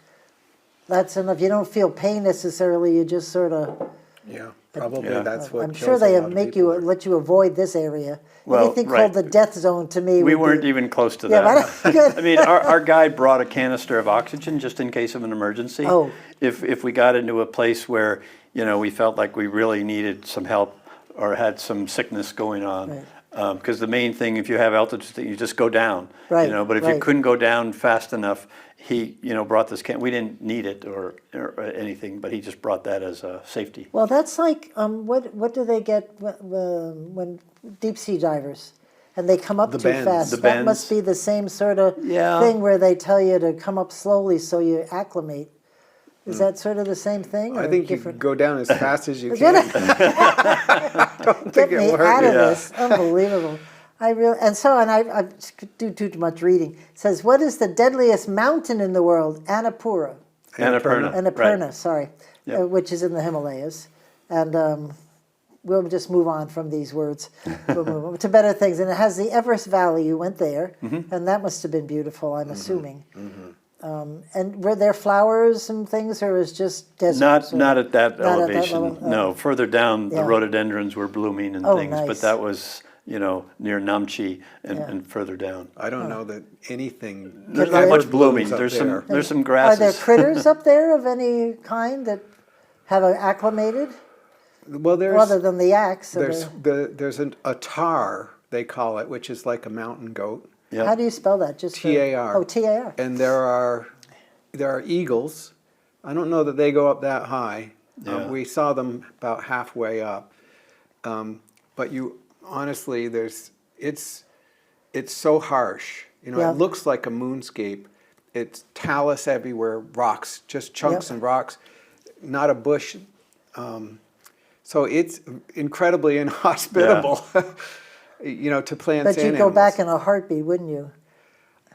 that's enough. You don't feel pain necessarily. You just sort of, Yeah, probably Yeah. that's what I'm kills sure a they lot of make people you, there. let you avoid this area. Well, Anything right. called the death zone to me We would weren't be, even close to Yeah, that. but good. I mean, our guide brought a canister of oxygen just in case of an emergency. Oh. If we got into a place where, we felt like we really needed some help or had some sickness going on. Right. Because the main thing, if you have altitude, you just go down. Right, But if you right. couldn't go down fast enough, he, brought this can. We didn't need it or anything, but he just brought that as a safety. well, that's like, what do they get when deep sea divers? And they come up The too bends. fast. The That must bends. be the same sort of Yeah. thing where they tell you to come up slowly so you acclimate. Is that sort of the same thing? I or think you different? go down as fast as you Get can. Get it me will hurt out of you. this. Unbelievable. I do too much reading. It says, what is the deadliest mountain in the world? Annapurna. Annapurna. Annapurna, Right. sorry, Yep. which is in the Himalayas. And we'll just move on from these words. We'll move on to better things. And it has the Everest Valley. You went there, and that must have been beautiful, I'm assuming. And were there flowers and things, or was just desert? Not at that Not at that elevation. level? No, further down, Yeah. the rhododendrons were blooming and Oh, things, nice. but that was, near Namchi and further down. I don't know that anything. There's there- not much ever blooming. blooms up There's there. some Are grasses. there critters up there of any kind that have acclimated, Well, other than the yaks? there's a tar, they call it, which is like a mountain goat. Yep. How do you spell that? Just for- TAR. Oh, TAR. And there are eagles. I don't know that they go up that high. Yeah. We saw them about halfway up. But honestly, it's so harsh. Yeah. It looks like a moonscape. It's talus everywhere, rocks, just chunks Yep. and rocks, not a bush. So it's incredibly inhospitable, to plants But and you'd go animals. back in a heartbeat, wouldn't you?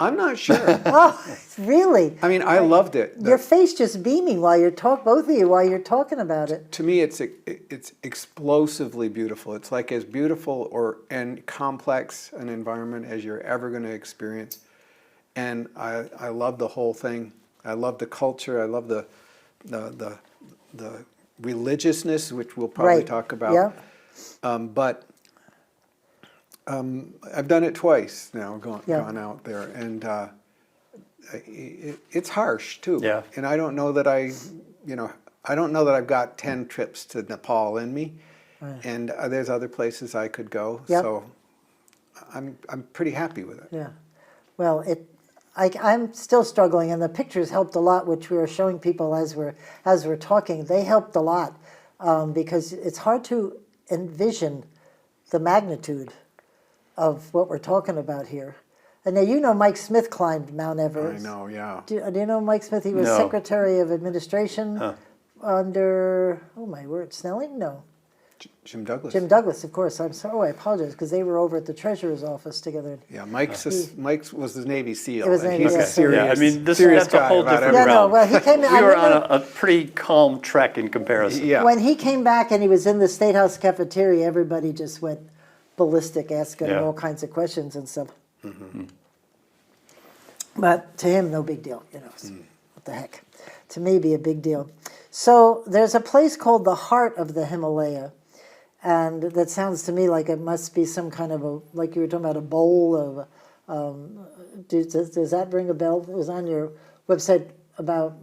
I'm not sure. Oh, really? I mean, I loved it. Your face just beaming while both of you, while you're talking about it. To me, it's explosively beautiful. It's like as beautiful and complex an environment as you're ever going to experience. And I love the whole thing. I love the culture. I love the religiousness, which we'll probably Right. talk about. Yeah. But I've done it twice now, Yeah. gone out there, and it's harsh too. Yeah. And I don't know that I don't know that I've got 10 trips to Nepal in me, and there's other places I could go. Yep. So I'm pretty happy with it. Yeah. Well, I'm still struggling, and the pictures helped a lot, which we were showing people as we're talking. They helped a lot because it's hard to envision the magnitude of what we're talking about here. And now Mike Smith climbed Mount I Everest. know, yeah. Do you know Mike Smith? He was No. Secretary of Administration under, oh my word, Snelling? No. Jim Douglas. Jim Douglas, of course. I'm sorry. Oh, I apologize, because they were over at the Treasurer's office together. Yeah, Mike was the Navy SEAL. It was and Navy he's SEAL. a serious, Yeah, I mean, serious that's a guy whole about different everything. Yeah, no, realm. well, he came in. We I were on remember a pretty calm trek in comparison. Yeah. when he came back and he was in the State House cafeteria, everybody just went ballistic, asking him Yeah. all kinds of questions and stuff. But to him, no big deal. What the heck? To me, be a big deal. So there's a place called the Heart of the Himalaya. And that sounds to me like it must be some kind of like you were talking about, a bowl of, does that ring a bell? It was on your website about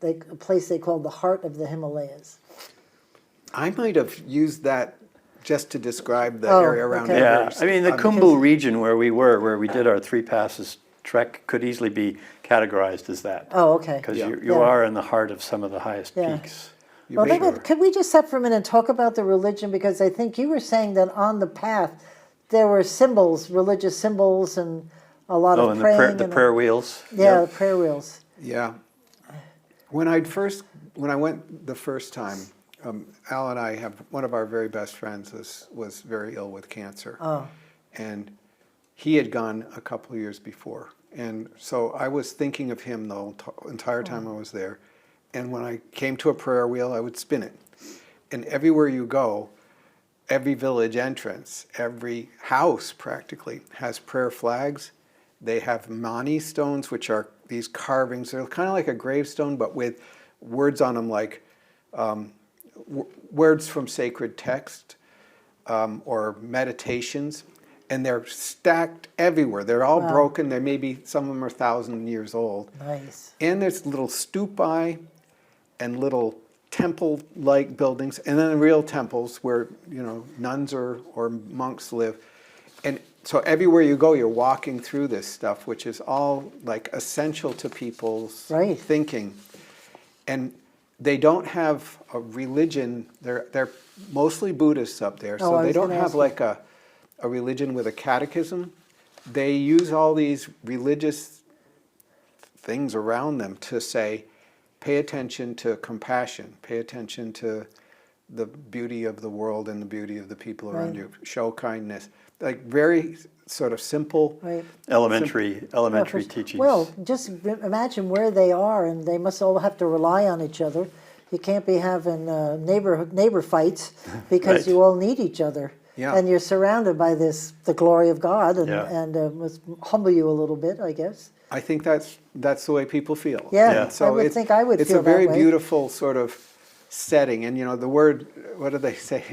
a place they called the Heart of the Himalayas. I might have used that just to describe the Oh, area around okay. Yeah, Everest. I mean, the Khumbu region where we did our 3 passes trek could easily be categorized as that. Oh, okay. Because Yeah. you are in the heart of some of the highest Yeah. peaks. Well, could we just stop for a minute and talk about the religion? Because I think you were saying that on the path there were symbols, religious symbols, and a lot of and praying. the prayer wheels. Yeah, Yep. the prayer wheels. Yeah. When I went the first time, Al and I one of our very best friends was very ill with cancer. Oh. And he had gone a couple of years before. And so I was thinking of him the entire time I was there. And when I came to a prayer wheel, I would spin it. And everywhere you go, every village entrance, every house practically has prayer flags. They have mani stones, which are these carvings. They're kind of like a gravestone, but with words on them like words from sacred text or meditations. And they're stacked everywhere. They're all broken. There may be, some of them are 1,000 years old. Nice. And there's little stupai and little temple-like buildings, and then real temples where, nuns or monks live. And so everywhere you go, you're walking through this stuff, which is all like essential to people's thinking. And they don't have a religion. They're mostly Buddhists up there, so they don't have like a religion with a catechism. They use all these religious things around them to say, pay attention to compassion, pay attention to the beauty of the world and the beauty of the people around you, show kindness. Like very sort of simple. Elementary teachings. Well, just imagine where they are, and they must all have to rely on each other. You can't be having neighbor fights because you all need each other. Yeah. And you're surrounded by the glory of God, and must humble you a little bit, I guess. I think that's the way people feel. Yeah, so I would think I would it's feel a very that way. beautiful sort of setting. And the word, what do they say?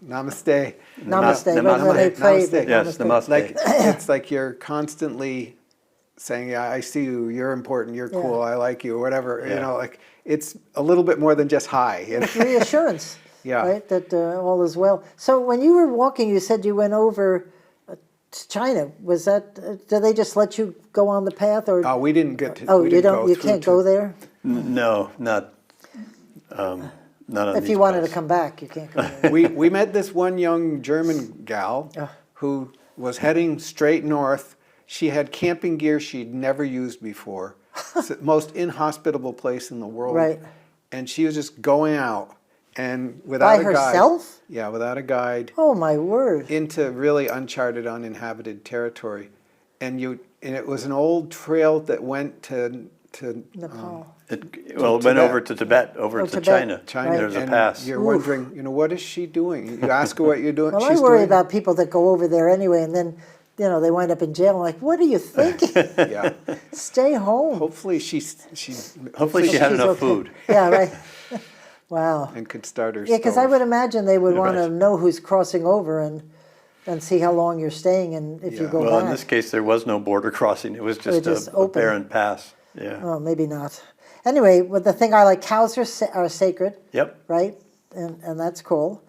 Namaste. Namaste. When they pray, Namaste. Yes, namaste. Like it's like you're constantly saying, yeah, I see you, you're important, you're cool, I like you, or whatever. Like it's a little bit more than just hi. It's reassurance. Yeah. Right, that all is well. So when you were walking, you said you went over to China. Was that? Did they just let you go on the path, or? We didn't get to. Oh, we you didn't don't. You can't go there. No, not on If these you wanted to paths. come back, you can't go there. We met this one young German gal who was heading straight north. She had camping gear she'd never used before. It's the most inhospitable place in the world. Right. And she was just going out. And without By a guide, herself? yeah, without a guide, Oh my word! into really uncharted, uninhabited territory, and it was an old trail that went to Nepal. It went Tibet. over to Tibet, over to Tibet. China. There's a and pass. You're wondering, what is she doing? You ask her what you're doing. Well, she's I worry doing, about people that go over there anyway, and then they wind up in jail. I'm like, what are you thinking? Yeah. Stay home. Hopefully she had enough okay. food. Yeah, right. Wow. and could start her. Yeah, because I stove. would imagine they would want to Right. know who's crossing over and see how long you're staying, and if you Yeah. go Well, back. in this case, there was no border crossing. It was just just a open. barren pass. Yeah. Oh, maybe not. Anyway, but the thing I like, cows are sacred, Yep. right? And that's cool.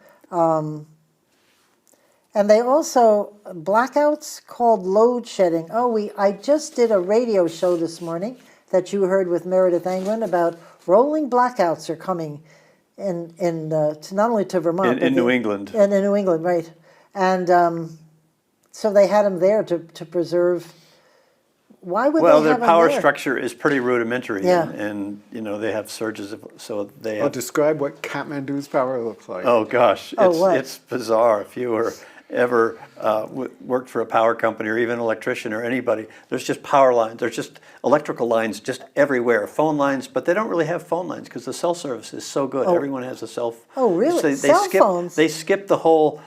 And they also, blackouts called load shedding. Oh, I just did a radio show this morning that you heard with Meredith Anglin about rolling blackouts are coming to not only to Vermont. In New England. And in New England, right. And so they had them there to preserve. Why would Well, they their have them power there? structure is pretty rudimentary. Yeah. And they have surges, so they Well, have... describe what Kathmandu's power looks like. Oh, gosh. Oh, what? It's bizarre. If you were ever worked for a power company or even an electrician or anybody, there's just power lines. There's just electrical lines just everywhere. Phone lines, but they don't really have phone lines because the cell service is so good. Everyone has a cell. Oh, really? So Cell phones? They skip the whole.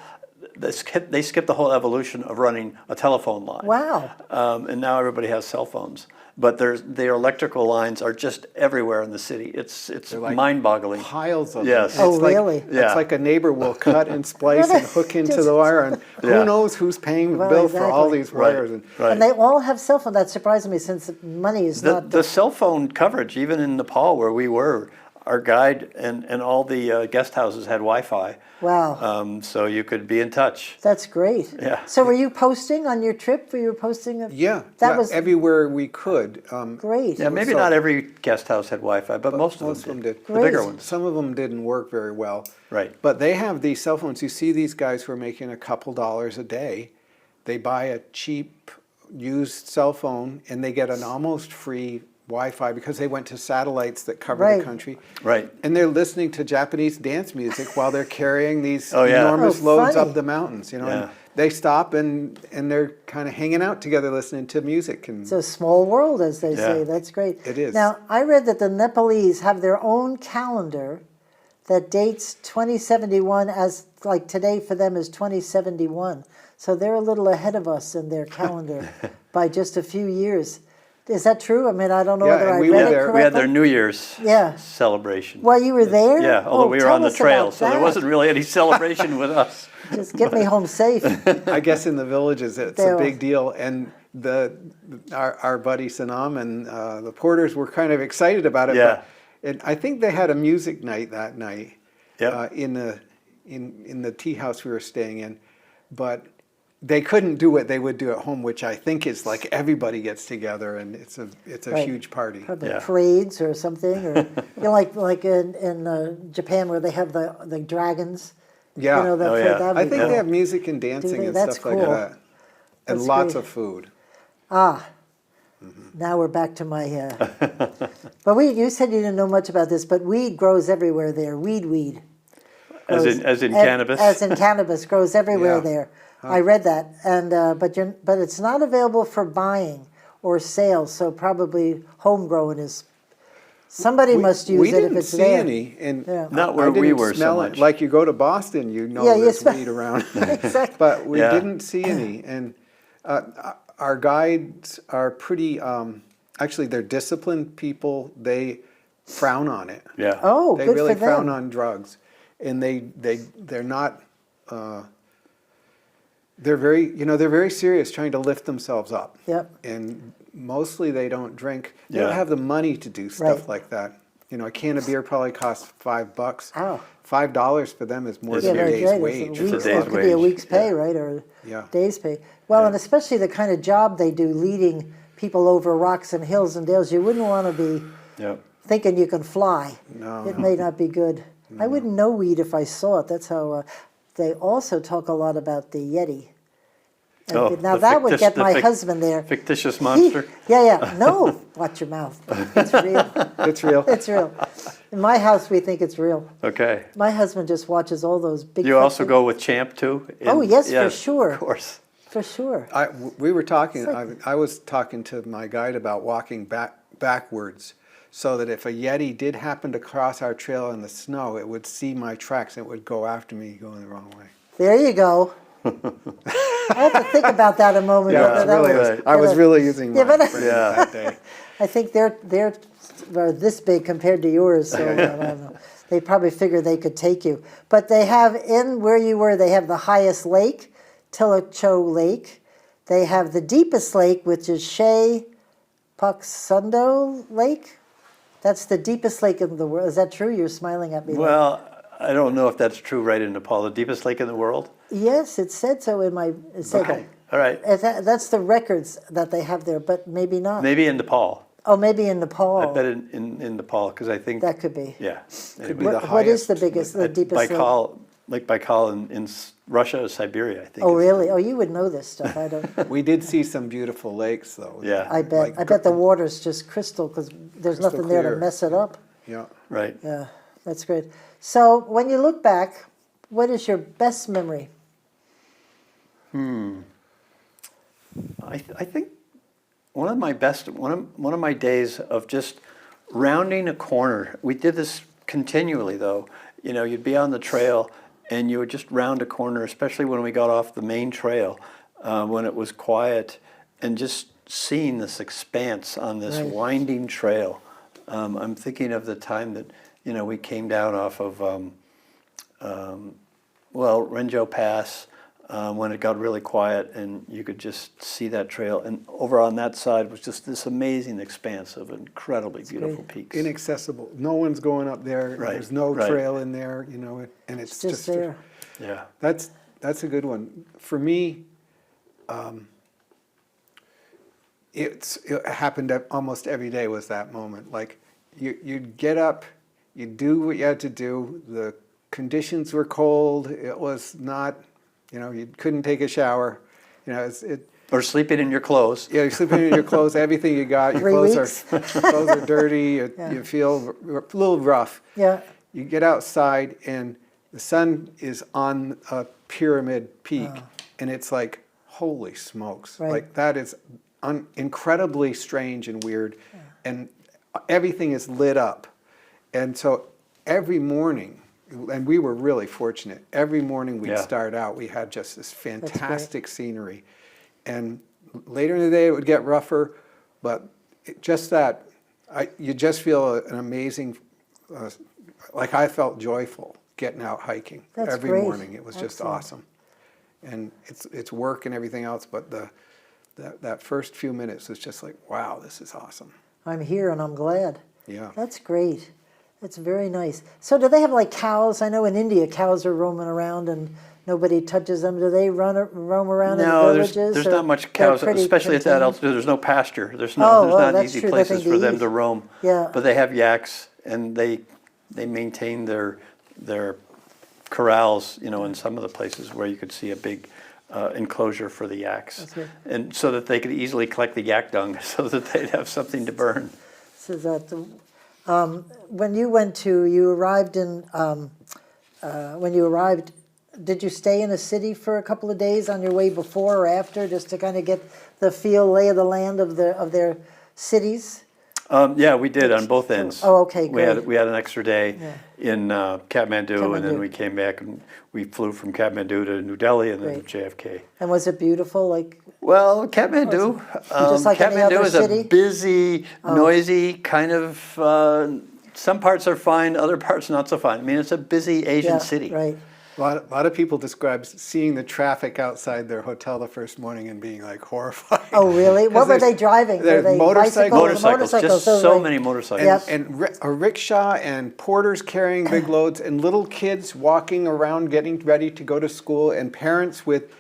They skip the whole evolution of running a telephone line. Wow. And now everybody has cell phones. But their electrical lines are just everywhere in the city. It's like mind-boggling. Piles of Yes. them. Oh, It's like- really? Yeah. It's like a neighbor will cut and splice and hook into Just- the wire, and Yeah. who knows who's paying the Well, bill for all exactly. these Right. wires. And Right. And they all have cell phones. That surprises me since money is not. The cell phone coverage, even in Nepal where we were, our guide and all the guest houses had Wi-Fi. Wow. So you could be in touch. That's great. Yeah. So were you posting on your trip? Were you posting? That was everywhere we could. great. Yeah, maybe So- not every guest house had Wi-Fi, but most of them did. The Great. bigger ones. Some of them didn't work very well. Right. But they have these cell phones. You see these guys who are making a couple dollars a day. They buy a cheap used cell phone and they get an almost free Wi-Fi because they went to satellites that cover Right. the country. Right. And they're listening to Japanese dance music while they're carrying these Oh, yeah. enormous Oh, loads funny. up the mountains. You know, Yeah. and they stop and they're kind of hanging out together listening to music. And It's a small world, as they Yeah. say. That's great. It is. Now, I read that the Nepalese have their own calendar that dates 2071 as like today for them is 2071. So they're a little ahead of us in their calendar by just a few years. Is that true? I mean, I don't know Yeah, whether and I we read were it there. correctly. We had their New Year's Yeah. celebration. Well, you were there? Yeah, although Oh, we were tell on the us trail, about so there that. wasn't really any celebration with us. Just get me home safe. I guess in the villages it's There a big was- deal. And our buddy Sanam and the porters were kind of excited about it. Yeah. And I think they had a music night that night Yep. in the tea house we were staying in. But they couldn't do what they would do at home, which I think is like everybody gets together and it's a Right. huge party. Probably Yeah. parades or something, or like in Japan where they have the dragons. Yeah. You know, the, Oh, yeah. that'd I be think cool. they have music and dancing they? and That's stuff like cool. that. And That's lots great. of food. Now we're back to my. But you said you didn't know much about this, but weed grows everywhere there. Weed. As grows in ev- cannabis? As in cannabis grows everywhere Yeah. there. I read that, and but it's not available for buying or sales. So probably homegrown is. Somebody must use we it if didn't it's see there. any, and Yeah. Not I where we didn't were so smell it. much. Like you go to Boston, you know Yeah, you there's smell- weed around. Exactly. But we Yeah. didn't see any, and our guides are pretty. Actually, they're disciplined people. They frown on it. Yeah. Oh, They good really for them. frown on drugs, and they're not. They're very serious, trying to lift themselves up. Yep. And mostly they don't drink. They Yeah. don't have the money to do stuff Right. like that. You know, a can of beer probably costs $5. Ow. $5 for them is more Yeah, than a very day's great. wage. It's It's a it day's could be a wage. week's pay, Yeah. right, or Yeah. day's pay. Well, Yeah. and especially the kind of job they do, leading people over rocks and hills and dales. You wouldn't want to be Yeah. thinking you can fly. No. It may not be good. I wouldn't know weed if I saw it. That's how. They also talk a lot about the Yeti. And Oh, now the that would get the my husband there. Fictitious monster. Yeah. No, watch your mouth. It's real. It's real. It's real. In my house, we think it's real. Okay. My husband just watches all those big. You also fucking- go with Champ too? Oh, yes, for sure. Of course. For sure. We were talking, It's like- I was talking to my guide about walking backwards so that if a Yeti did happen to cross our trail in the snow, it would see my tracks and it would go after me going the wrong way. There you go. I had to think about that a moment. Yeah, but it's that really, was- I was really using my Yeah, but- brain Yeah. that day. I think they're this big compared to yours, so I don't know. They probably figured they could take you. But they have in where you were, they have the highest lake, Tilicho Lake. They have the deepest lake, which is Shea Paksundo Lake. That's the deepest lake in the world. Is that true? You're smiling at me. like- Well, I don't know if that's true right in Nepal, the deepest lake in the world. Yes, it said so in my. It said Okay. All right. that's the records that they have there, but maybe not. Maybe in Nepal. Oh, maybe in Nepal. I bet in Nepal, because I think, That could be. yeah. Could be the What is the highest. biggest, the deepest lake? Baikal, Lake Baikal in Russia or Siberia, I think. Oh, is- really? Oh, you would know this stuff. I don't. We did see some beautiful lakes, though. Yeah. I bet. Like I bet the water's just crystal because there's Crystal nothing there to clear. mess it up. Yeah. Right. Yeah, that's great. So when you look back, what is your best memory? I think one of my days of just rounding a corner. We did this continually, though. You know, you'd be on the trail and you would just round a corner, especially when we got off the main trail, when it was quiet, and just seeing this expanse on this Right. winding trail. I'm thinking of the time that we came down off of Renjo Pass, when it got really quiet, and you could just see that trail. And over on that side was just this amazing expanse of incredibly beautiful peaks. Inaccessible. No one's going up there. Right, There's no right. trail in there, you know, and it's just there. Yeah. That's a good one. For me, it happened almost every day was that moment. Like you'd get up, you do what you had to do. The conditions were cold. It was not, you know, you couldn't take a shower. You know, Or sleeping in your clothes. yeah, you're sleeping in your clothes, everything you got. Your 3 clothes weeks. are clothes are dirty. You feel a little rough. Yeah. You get outside and the sun is on a pyramid peak, and it's like, holy smokes! Right. Like that is incredibly strange and weird, and everything is lit up. And so every morning, and we were really fortunate. Every morning we'd start out, we had just this fantastic scenery, and later in the day it would get rougher, but you just feel an amazing. Like I felt joyful getting out hiking every great. morning. It was just Excellent. awesome, and it's work and everything else. But that first few minutes was just like, wow, this is awesome. I'm here and I'm glad. Yeah. That's great. That's very nice. So do they have like cows? I know in India cows are roaming around and nobody touches them. Do they roam around in the No, villages? there's or not much they're cows, pretty especially at that contained? altitude. There's no pasture. There's Oh, not that's easy true. places Nothing for to them eat. to roam. Yeah. But they have yaks, and they maintain their corrals, you know, in some of the places where you could see a big enclosure for the yaks, That's good. and so that they could easily collect the yak dung, so that they'd have something to burn. So that when you arrived in, did you stay in a city for a couple of days on your way before or after, just to kind of get the lay of the land of their cities? Yeah, we did on both ends. Oh, okay, great. We had an extra day in Kathmandu, and then Kathmandu. we came back and we flew from Kathmandu to New Delhi and then Great. to JFK. And was it beautiful? Like, Well, Kathmandu, Just like any Kathmandu other is city? a busy, noisy kind of. Some parts are fine, other parts not so fine. I mean, it's a busy Asian yeah, city. right? A lot of people describe seeing the traffic outside their hotel the first morning and being like horrified. Oh, really? What were they driving? Were there's they motorcycles. Motorcycles, just Oh, so right. many motorcycles. Yep. And a rickshaw and porters carrying big loads and little kids walking around getting ready to go to school and parents with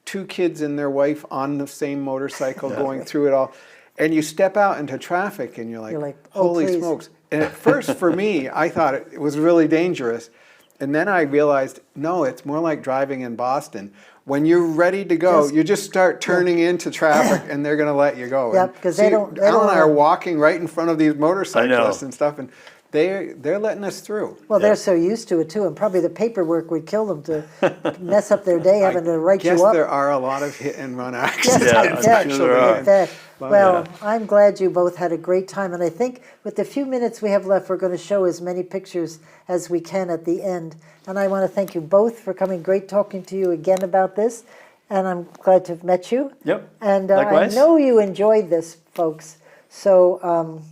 2 kids and their wife on the same motorcycle going through it all. And you step out into traffic and you're like oh, holy please. smokes. And at first for me, I thought it was really dangerous. And then I realized, no, it's more like driving in Boston. When you're ready to go, you just start turning into traffic, and they're going to let you go. Yep, And 'cause they see, don't Al and I are wanna- walking right in front of these motorcyclists know. and stuff, and they're letting us through. Well, they're so used to it too, and probably the paperwork would kill them to mess up their day having to write Guess you up. there are a lot of hit and run Yes, accidents. Yeah, I I'm bet. sure there are. I bet. But, Well, I'm glad you both had a great time, and I think with the few minutes we have left, we're going to show as many pictures as we can at the end. And I want to thank you both for coming. Great talking to you again about this, and I'm glad to have met you. Yep. And Likewise. I know you enjoyed this, folks. So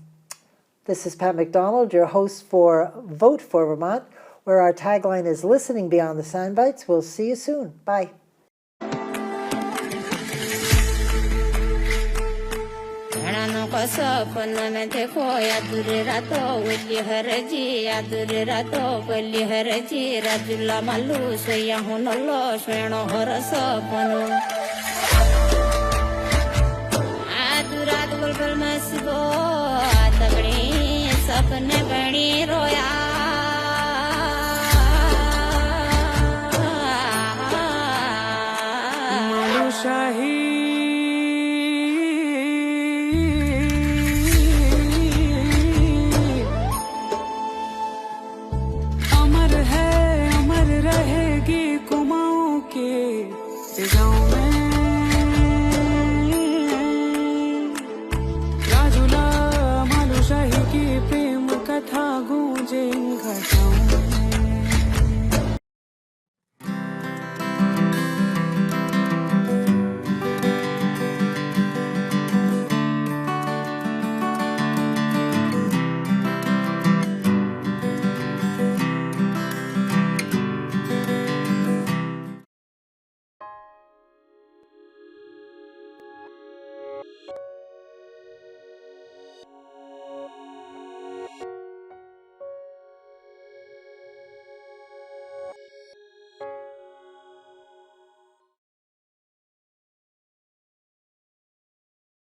this is Pat McDonald, your host for Vote for Vermont, where our tagline is Listening Beyond the Soundbites. We'll see you soon. Bye. सपन में देखो या दूर रातो वली हर जी या दूर रातो वली हर जी राजुला मालू से यहाँ नल्लो स्वेणो हर सपन आदुरात बुलबुल मस्बो तगड़ी सपने बनी रोया मालू शाही राजुला मालू शाही की प्रेम कथा गूंजे घटाओं